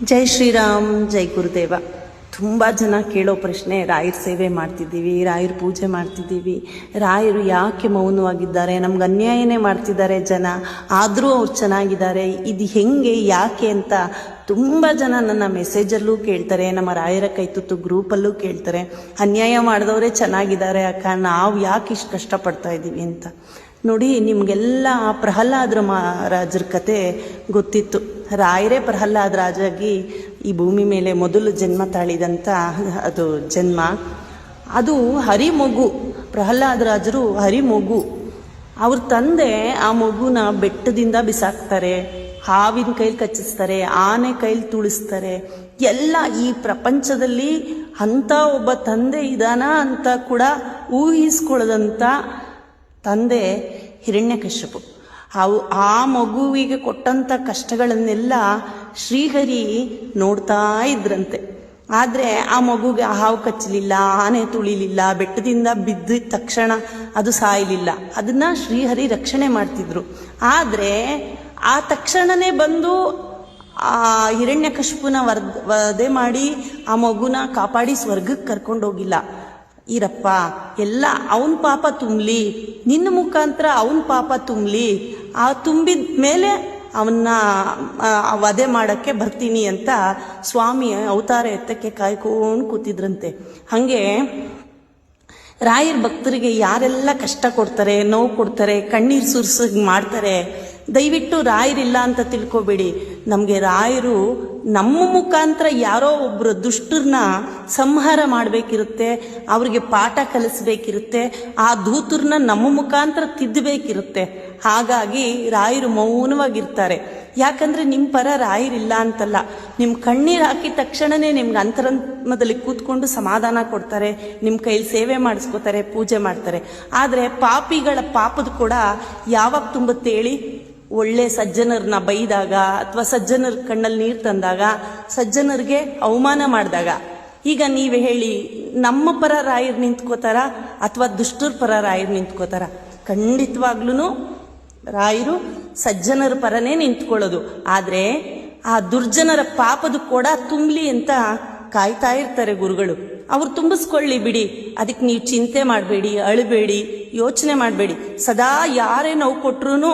ಜೈ ಶ್ರೀರಾಮ್, ಜೈ ಗುರುದೇವ. ತುಂಬ ಜನ ಕೇಳೋ ಪ್ರಶ್ನೆ, ರಾಯರ ಸೇವೆ ಮಾಡ್ತಿದ್ದೀವಿ, ರಾಯರ ಪೂಜೆ ಮಾಡ್ತಿದ್ದೀವಿ, ರಾಯರು ಯಾಕೆ ಮೌನವಾಗಿದ್ದಾರೆ, ನಮ್ಗೆ ಅನ್ಯಾಯನೇ ಮಾಡ್ತಿದ್ದಾರೆ ಜನ, ಆದರೂ ಅವ್ರು ಚೆನ್ನಾಗಿದ್ದಾರೆ, ಇದು ಹೆಂಗೆ ಯಾಕೆ ಅಂತ ತುಂಬ ಜನ ನನ್ನ ಮೆಸೇಜಲ್ಲೂ ಕೇಳ್ತಾರೆ, ನಮ್ಮ ರಾಯರ ಕೈತುತ್ತು ಗ್ರೂಪಲ್ಲೂ ಕೇಳ್ತಾರೆ. ಅನ್ಯಾಯ ಮಾಡಿದವರೇ ಚೆನ್ನಾಗಿದ್ದಾರೆ ಅಕ್ಕ, ನಾವು ಯಾಕೆ ಇಷ್ಟು ಕಷ್ಟಪಡ್ತಾ ಇದ್ದೀವಿ ಅಂತ. ನೋಡಿ, ನಿಮಗೆಲ್ಲ ಪ್ರಹ್ಲಾದ್ರ ಮಹಾರಾಜರ ಕತೆ ಗೊತ್ತಿತ್ತು. ರಾಯರೇ ಪ್ರಹ್ಲಾದ ರಾಜಾಗಿ ಈ ಭೂಮಿ ಮೇಲೆ ಮೊದಲು ಜನ್ಮ ತಾಳಿದಂಥ ಅದು ಜನ್ಮ. ಅದು ಹರಿಮಗು. ಪ್ರಹ್ಲಾದ ರಾಜರು ಹರಿಮಗು. ಅವ್ರ ತಂದೆ ಆ ಮಗುನ ಬೆಟ್ಟದಿಂದ ಬಿಸಾಕ್ತಾರೆ, ಹಾವಿನ ಕೈಲಿ ಕಚ್ಚಿಸ್ತಾರೆ, ಆನೆ ಕೈಲಿ ತುಳಿಸ್ತಾರೆ. ಎಲ್ಲ ಈ ಪ್ರಪಂಚದಲ್ಲಿ ಅಂಥ ಒಬ್ಬ ತಂದೆ ಇದಾನ ಅಂತ ಕೂಡ ಊಹಿಸ್ಕೊಳ್ಳದಂಥ ತಂದೆ ಹಿರಣ್ಯಕಶ್ಯಪು. ಆ ಮಗುವಿಗೆ ಕೊಟ್ಟಂಥ ಕಷ್ಟಗಳನ್ನೆಲ್ಲ ಶ್ರೀಹರಿ ನೋಡ್ತಾ ಇದ್ರಂತೆ. ಆದರೆ ಆ ಮಗುಗೆ ಹಾವು ಕಚ್ಚಲಿಲ್ಲ, ಆನೆ ತುಳಿಲಿಲ್ಲ, ಬೆಟ್ಟದಿಂದ ಬಿದ್ದ ತಕ್ಷಣ ಅದು ಸಾಯಲಿಲ್ಲ. ಅದನ್ನ ಶ್ರೀಹರಿ ರಕ್ಷಣೆ ಮಾಡ್ತಿದ್ರು. ಆದರೆ ಆ ತಕ್ಷಣನೇ ಬಂದು ಆ ಹಿರಣ್ಯಕಶ್ಯಪನ ವಧೆ ಮಾಡಿ ಆ ಮಗುನ ಕಾಪಾಡಿ ಸ್ವರ್ಗಕ್ಕೆ ಕರ್ಕೊಂಡೋಗಿಲ್ಲ. ಇರಪ್ಪ, ಎಲ್ಲ ಅವನ ಪಾಪ ತುಂಬಲಿ, ನಿನ್ನ ಮುಖಾಂತರ ಅವನ ಪಾಪ ತುಂಬಲಿ, ಆ ತುಂಬಿದ ಮೇಲೆ ಅವನ್ನ ವಧೆ ಮಾಡೋಕ್ಕೆ ಬರ್ತೀನಿ ಅಂತ ಸ್ವಾಮಿ ಅವತಾರ ಎತ್ತಕ್ಕೆ ಕಾಯ್ಕೊಂಡು ಕೂತಿದ್ರಂತೆ. ಹಾಗೆ ರಾಯರ ಭಕ್ತರಿಗೆ ಯಾರೆಲ್ಲ ಕಷ್ಟ ಕೊಡ್ತಾರೆ, ನೋವು ಕೊಡ್ತಾರೆ, ಕಣ್ಣೀರು ಸುರಿಸಿ ಮಾಡ್ತಾರೆ, ದಯವಿಟ್ಟು ರಾಯರಿಲ್ಲ ಅಂತ ತಿಳ್ಕೊಬೇಡಿ. ನಮಗೆ ರಾಯರು ನಮ್ಮ ಮುಖಾಂತರ ಯಾರೋ ಒಬ್ಬರು ದುಷ್ಟರನ್ನ ಸಂಹಾರ ಮಾಡಬೇಕಿರುತ್ತೆ, ಅವ್ರಿಗೆ ಪಾಠ ಕಲಿಸ್ಬೇಕಿರುತ್ತೆ, ಆ ದೂತರನ್ನ ನಮ್ಮ ಮುಖಾಂತರ ತಿದ್ದಬೇಕಿರುತ್ತೆ. ಹಾಗಾಗಿ ರಾಯರು ಮೌನವಾಗಿರ್ತಾರೆ. ಯಾಕಂದ್ರೆ ನಿಮ್ಮ ಪರ ರಾಯರಿಲ್ಲ ಅಂತಲ್ಲ, ನಿಮ್ಮ ಕಣ್ಣೀರು ಹಾಕಿದ ತಕ್ಷಣನೇ ನಿಮ್ಗೆ ಅಂತರಂಗದಲ್ಲಿ ಕೂತ್ಕೊಂಡು ಸಮಾಧಾನ ಕೊಡ್ತಾರೆ, ನಿಮ್ಮ ಕೈಲಿ ಸೇವೆ ಮಾಡಿಸ್ಕೋತಾರೆ, ಪೂಜೆ ಮಾಡ್ತಾರೆ. ಆದರೆ ಪಾಪಿಗಳ ಪಾಪದ ಕೂಡ ಯಾವಾಗ ತುಂಬುತ್ತೆ ಹೇಳಿ? ಒಳ್ಳೆ ಸಜ್ಜನರನ್ನ ಬೈದಾಗ, ಅಥವಾ ಸಜ್ಜನರ ಕಣ್ಣಲ್ಲಿ ನೀರು ತಂದಾಗ, ಸಜ್ಜನರಿಗೆ ಅವಮಾನ ಮಾಡಿದಾಗ. ಈಗ ನೀವೇ ಹೇಳಿ, ನಮ್ಮ ಪರ ರಾಯರು ನಿಂತ್ಕೋತಾರ ಅಥವಾ ದುಷ್ಟರ ಪರ ರಾಯರು ನಿಂತ್ಕೋತಾರ? ಖಂಡಿತವಾಗ್ಲೂ ರಾಯರು ಸಜ್ಜನರ ಪರನೇ ನಿಂತ್ಕೊಳ್ಳೋದು. ಆದರೆ ಆ ದುರ್ಜನರ ಪಾಪದ ಕೂಡ ತುಂಬಲಿ ಅಂತ ಕಾಯ್ತಾ ಇರ್ತಾರೆ ಗುರುಗಳು. ಅವ್ರು ತುಂಬಿಸ್ಕೊಳ್ಳಿ ಬಿಡಿ, ಅದಕ್ಕೆ ನೀವು ಚಿಂತೆ ಮಾಡಬೇಡಿ, ಅಳಬೇಡಿ, ಯೋಚನೆ ಮಾಡಬೇಡಿ. ಸದಾ ಯಾರೇ ನೋವು ಕೊಟ್ರೂ